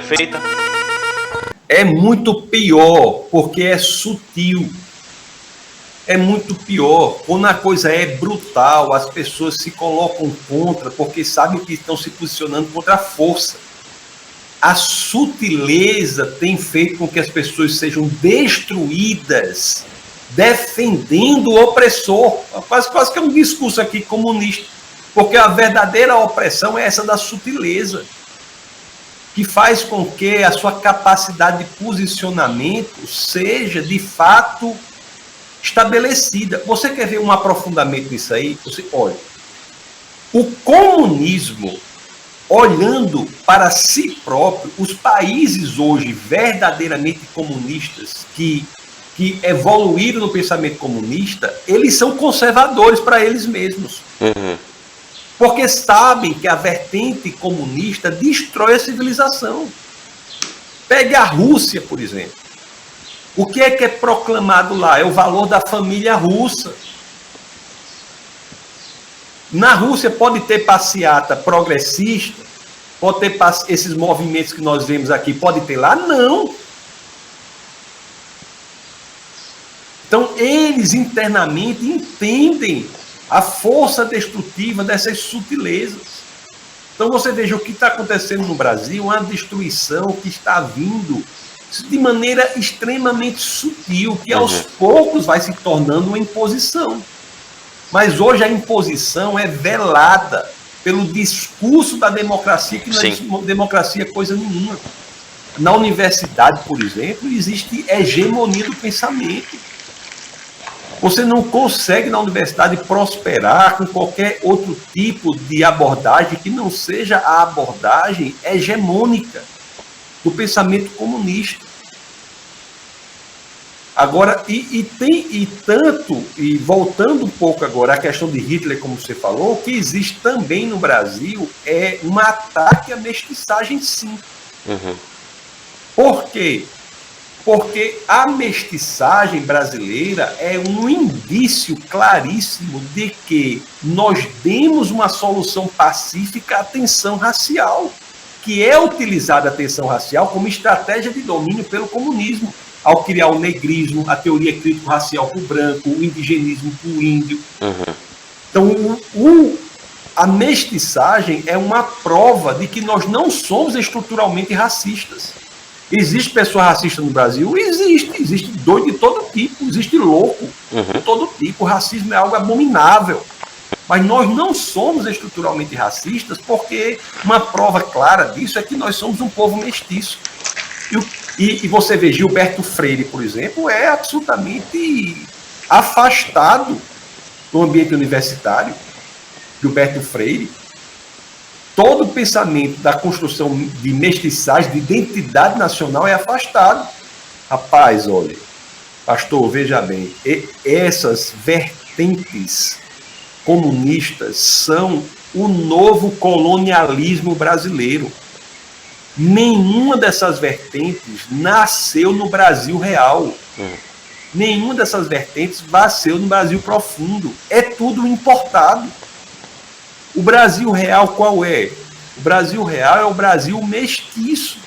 perfeita? É muito pior, porque é sutil. É muito pior. Quando a coisa é brutal, as pessoas se colocam contra, porque sabem que estão se posicionando contra a força. A sutileza tem feito com que as pessoas sejam destruídas, defendendo o opressor. Quase que é um discurso aqui comunista. Porque a verdadeira opressão é essa da sutileza, que faz com que a sua capacidade de posicionamento seja, de fato, estabelecida. Você quer ver um aprofundamento nisso aí? Você olha, o comunismo, olhando para si próprio, os países hoje verdadeiramente comunistas, que evoluíram no pensamento comunista, eles são conservadores para eles mesmos. Porque sabem que a vertente comunista destrói a civilização. Pegue a Rússia, por exemplo. O que é proclamado lá? É o valor da família russa. Na Rússia pode ter passeata progressista, pode ter esses movimentos que nós vemos aqui, pode ter lá? Não. Então, eles internamente entendem a força destrutiva dessas sutilezas. Então, você veja o que está acontecendo no Brasil, uma destruição que está vindo de maneira extremamente sutil, que aos poucos vai se tornando uma imposição. Mas hoje a imposição é velada pelo discurso da democracia, que não é democracia coisa nenhuma. Na universidade, por exemplo, existe hegemonia do pensamento. Você não consegue na universidade prosperar com qualquer outro tipo de abordagem que não seja a abordagem hegemônica do pensamento comunista. Agora, e voltando um pouco agora à questão de Hitler, como você falou, o que existe também no Brasil é um ataque à mestiçagem, sim. Por quê? Porque a mestiçagem brasileira é um indício claríssimo de que nós demos uma solução pacífica à tensão racial, que é utilizada a tensão racial como estratégia de domínio pelo comunismo, ao criar o negrismo, a teoria crítico-racial para o branco, o indigenismo para o índio. Então, a mestiçagem é uma prova de que nós não somos estruturalmente racistas. Existe pessoa racista no Brasil? Existe doido de todo tipo, existe louco de todo tipo. O racismo é algo abominável. Mas nós não somos estruturalmente racistas, porque uma prova clara disso é que nós somos um povo mestiço. E você vê, Gilberto Freire, por exemplo, é absolutamente afastado do ambiente universitário. Gilberto Freire. Todo o pensamento da construção de mestiçagem, de identidade nacional é afastado. Rapaz, olha, pastor, veja bem, essas vertentes comunistas são o novo colonialismo brasileiro. Nenhuma dessas vertentes nasceu no Brasil real. Nenhuma dessas vertentes nasceu no Brasil profundo. É tudo importado. O Brasil real qual é? O Brasil real é o Brasil mestiço.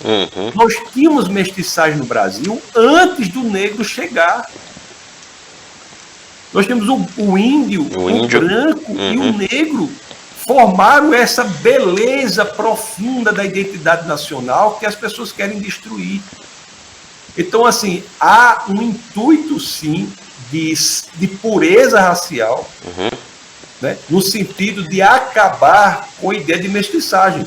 Nós tínhamos mestiçagem no Brasil antes do negro chegar. Nós temos o índio, o branco e o negro. Formaram essa beleza profunda da identidade nacional que as pessoas querem destruir. Então, assim, há um intuito, sim, de pureza racial, né, no sentido de acabar com a ideia de mestiçagem.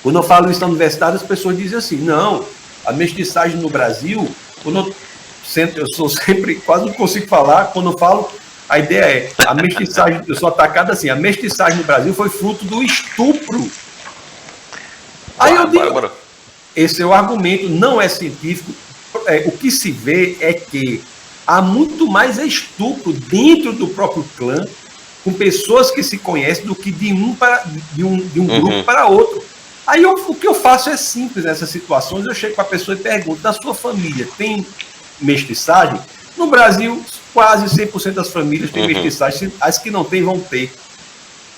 Quando eu falo isso na universidade, as pessoas dizem assim, não, a mestiçagem no Brasil, eu sou sempre, quase não consigo falar, quando eu falo, a ideia é, a mestiçagem, eu sou atacado assim, a mestiçagem no Brasil foi fruto do estupro. Aí eu digo, esse é o argumento, não é científico. O que se vê é que há muito mais estupro dentro do próprio clã, com pessoas que se conhecem, do que de um grupo para outro. Aí o que eu faço é simples nessas situações, eu chego para a pessoa e pergunto, na sua família tem mestiçagem? No Brasil, quase 100% das famílias têm mestiçagem, as que não têm vão ter.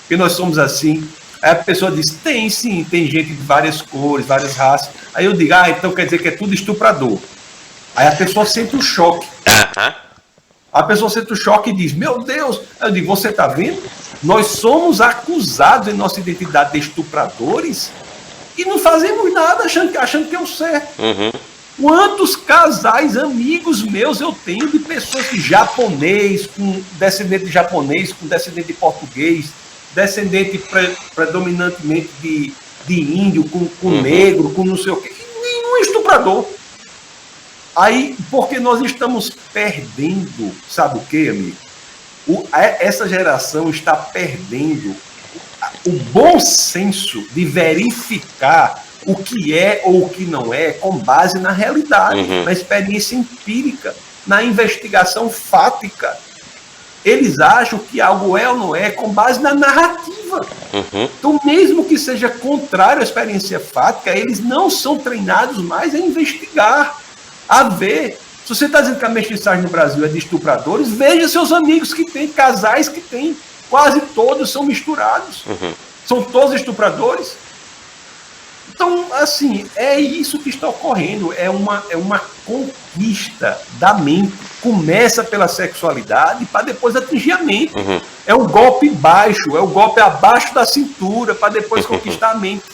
Porque nós somos assim. Aí a pessoa diz, tem sim, tem gente de várias cores, várias raças. Aí eu digo, então quer dizer que é tudo estuprador. Aí a pessoa sente um choque. A pessoa sente um choque e diz, meu Deus. Aí eu digo, você está vendo? Nós somos acusados em nossa identidade de estupradores e não fazemos nada achando que é o certo. Quantos casais, amigos meus eu tenho de pessoas de japonês, com descendente de japonês, com descendente de português, descendente predominantemente de índio, com negro, com não sei o quê, e nenhum estuprador. Aí, porque nós estamos perdendo, sabe o quê, amigo? Essa geração está perdendo o bom senso de verificar o que é ou o que não é com base na realidade, na experiência empírica, na investigação fática. Eles acham que algo é ou não é com base na narrativa. Então, mesmo que seja contrário à experiência fática, eles não são treinados mais a investigar, a ver. Se você está dizendo que a mestiçagem no Brasil é de estupradores, veja seus amigos que tem, casais que tem, quase todos são misturados. São todos estupradores. Então, assim, é isso que está ocorrendo, é uma conquista da mente. Começa pela sexualidade para depois atingir a mente. É um golpe baixo, é o golpe abaixo da cintura para depois conquistar a mente.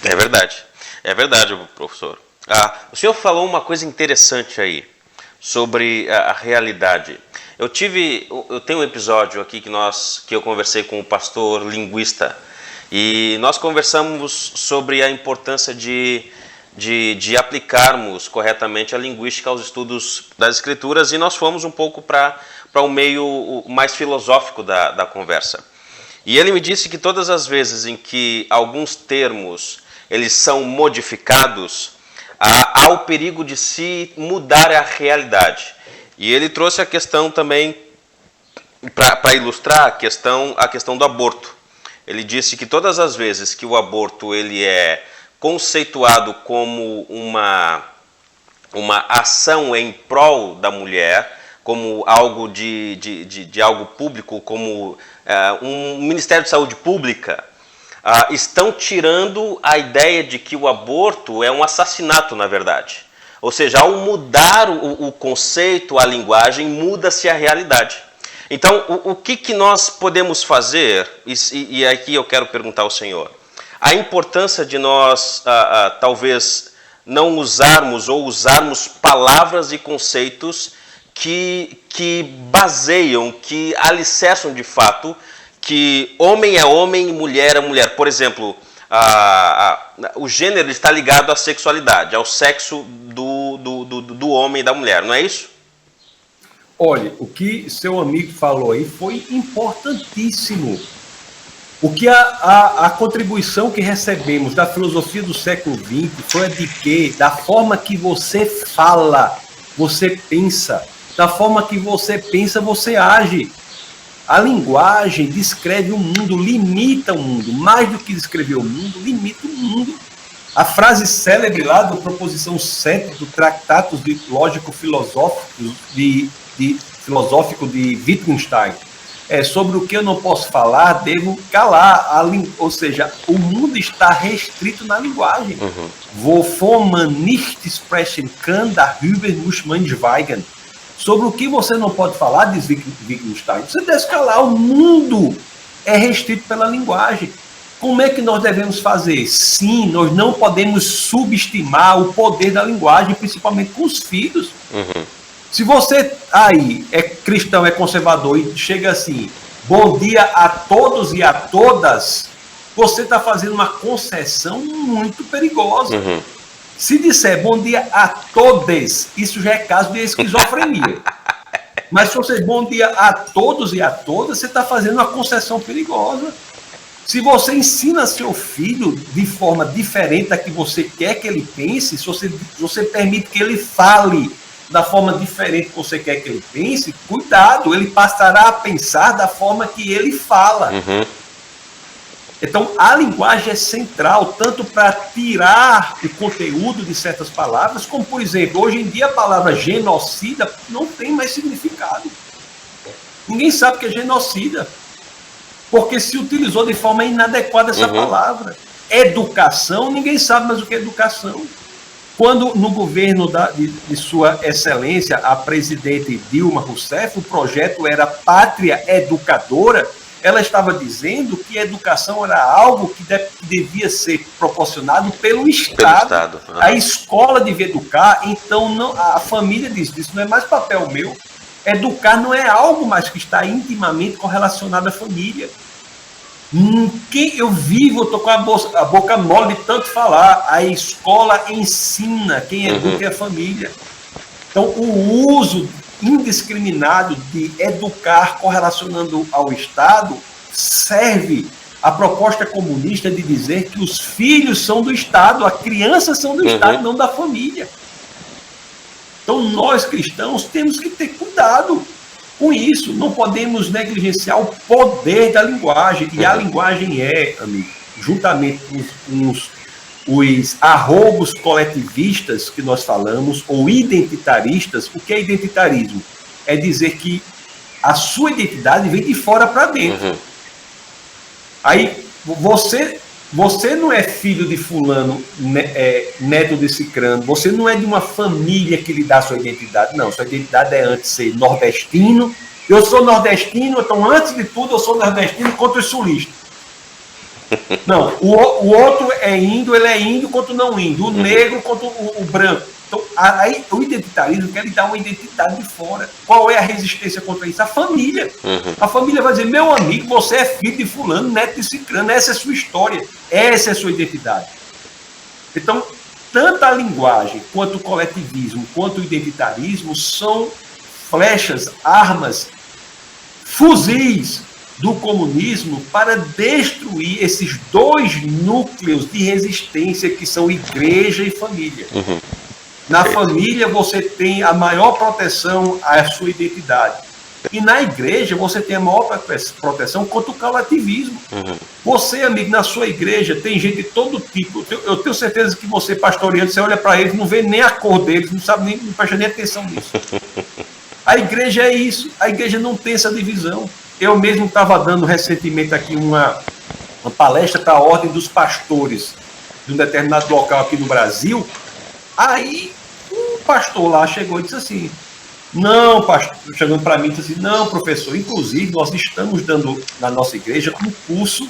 É verdade, professor. O senhor falou uma coisa interessante aí, sobre a realidade. Eu tenho um episódio aqui que eu conversei com o pastor linguista, e nós conversamos sobre a importância de aplicarmos corretamente a linguística aos estudos das escrituras, e nós fomos um pouco para o meio mais filosófico da conversa. E ele me disse que todas as vezes em que alguns termos eles são modificados, há o perigo de se mudar a realidade. E ele trouxe a questão também, para ilustrar a questão do aborto. Ele disse que todas as vezes que o aborto ele é conceituado como uma ação em prol da mulher, como algo de algo público, como um Ministério de Saúde Pública, estão tirando a ideia de que o aborto é um assassinato, na verdade. Ou seja, ao mudar o conceito, a linguagem, muda-se a realidade. Então, o que nós podemos fazer, e aqui eu quero perguntar ao senhor, a importância de nós, talvez, não usarmos ou usarmos palavras e conceitos que baseiam, que alicerçam de fato, que homem é homem e mulher é mulher. Por exemplo, o gênero está ligado à sexualidade, ao sexo do homem e da mulher, não é isso? Olha, o que seu amigo falou aí foi importantíssimo. O que a contribuição que recebemos da filosofia do século XX foi de que, da forma que você fala, você pensa, da forma que você pensa, você age. A linguagem descreve o mundo, limita o mundo. Mais do que descrever o mundo, limita o mundo. A frase célebre lá do Proposição 7 do Tratatus de Lógico Filosófico de Wittgenstein, sobre o que eu não posso falar, devo calar. Ou seja, o mundo está restrito na linguagem. Wovon man nicht sprechen kann, darüber muss man schweigen. Sobre o que você não pode falar, diz Wittgenstein, você deve calar. O mundo é restrito pela linguagem. Como é que nós devemos fazer? Sim, nós não podemos subestimar o poder da linguagem, principalmente com os filhos. Se você aí é cristão, é conservador e chega assim, bom dia a todos e a todas, você está fazendo uma concessão muito perigosa. Se disser bom dia a todos, isso já é caso de esquizofrenia. Mas se você bom dia a todos e a todas, você está fazendo uma concessão perigosa. Se você ensina seu filho de forma diferente da que você quer que ele pense, se você permite que ele fale da forma diferente que você quer que ele pense, cuidado, ele passará a pensar da forma que ele fala. Então, a linguagem é central, tanto para tirar o conteúdo de certas palavras, como, por exemplo, hoje em dia a palavra genocida não tem mais significado. Ninguém sabe o que é genocida. porque se utilizou de forma inadequada essa palavra. Educação, ninguém sabe mais o que é educação. Quando no governo de sua excelência, a presidente Dilma Rousseff, o projeto era Pátria Educadora, ela estava dizendo que a educação era algo que devia ser proporcionado pelo Estado. A escola devia educar, então não, a família diz, isso não é mais papel meu. Educar não é algo mais que está intimamente correlacionado à família. Eu vivo, eu estou com a boca mole de tanto falar. A escola ensina, quem educa é a família. Então, o uso indiscriminado de educar correlacionando ao Estado serve a proposta comunista de dizer que os filhos são do Estado, as crianças são do Estado, não da família. Então, nós cristãos temos que ter cuidado com isso, não podemos negligenciar o poder da linguagem, e a linguagem é, amigo, juntamente com os arroubos coletivistas que nós falamos, ou identitaristas. O que é identitarismo? É dizer que a sua identidade vem de fora para dentro. Aí, você não é filho de fulano, neto de cicrano, você não é de uma família que lhe dá sua identidade. Não, sua identidade é antes ser nordestino. Eu sou nordestino, então antes de tudo eu sou nordestino contra os sulistas. Não, o outro é índio, ele é índio contra o não índio, o negro contra o branco. Então, aí o identitarismo quer lhe dar uma identidade de fora. Qual é a resistência contra isso? A família. A família vai dizer, meu amigo, você é filho de fulano, neto de cicrano, essa é a sua história, essa é a sua identidade. Então, tanto a linguagem, quanto o coletivismo, quanto o identitarismo são flechas, armas, fuzis do comunismo para destruir esses dois núcleos de resistência que são igreja e família. Na família você tem a maior proteção à sua identidade. E na igreja você tem a maior proteção contra o coletivismo. Você, amigo, na sua igreja tem gente de todo tipo. Eu tenho certeza que você, pastoreando, você olha para eles, não vê nem a cor deles, não sabe nem, não presta nem atenção nisso. A igreja é isso. A igreja não tem essa divisão. Eu mesmo estava dando recentemente aqui uma palestra para a Ordem dos Pastores de um determinado local aqui no Brasil. Aí um pastor lá chegou e disse assim, não, pastor, chegando para mim, disse assim, não, professor, inclusive nós estamos dando na nossa igreja um curso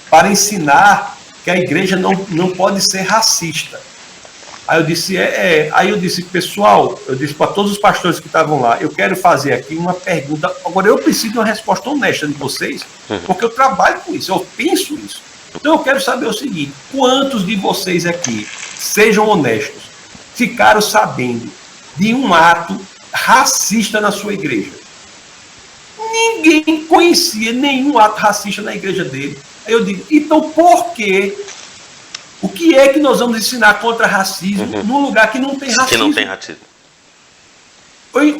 para ensinar que a igreja não pode ser racista. Aí eu disse, Aí eu disse, pessoal, eu disse para todos os pastores que estavam lá, eu quero fazer aqui uma pergunta, agora eu preciso de uma resposta honesta de vocês, porque eu trabalho com isso, eu penso isso. Então eu quero saber o seguinte, quantos de vocês aqui, sejam honestos, ficaram sabendo de um ato racista na sua igreja? Ninguém conhecia nenhum ato racista na igreja dele. Aí eu digo, então por quê? O que é que nós vamos ensinar contra racismo num lugar que não tem racismo? Que não tem racismo.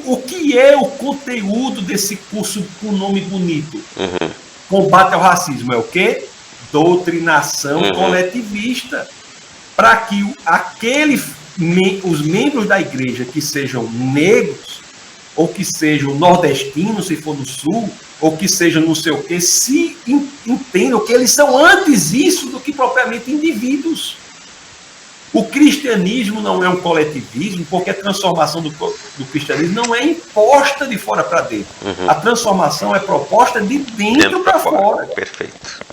O que é o conteúdo desse curso com nome bonito? Combate ao racismo é o quê? Doutrinação coletivista. Para que os membros da igreja que sejam negros, ou que sejam nordestinos, se for no sul, ou que sejam não sei o quê, se entendam que eles são antes isso do que propriamente indivíduos. O cristianismo não é um coletivismo, porque a transformação do cristianismo não é imposta de fora para dentro. A transformação é proposta de dentro para fora. Perfeito.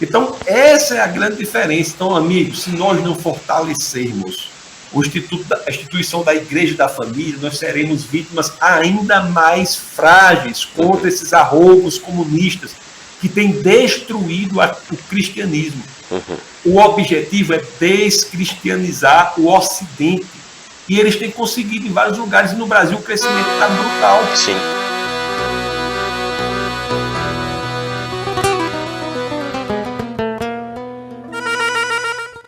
Então, essa é a grande diferença. Então, amigos, se nós não fortalecermos a instituição da igreja e da família, nós seremos vítimas ainda mais frágeis contra esses arroubos comunistas que têm destruído o cristianismo. O objetivo é descristianizar o Ocidente. E eles têm conseguido em vários lugares. E no Brasil o crescimento está brutal.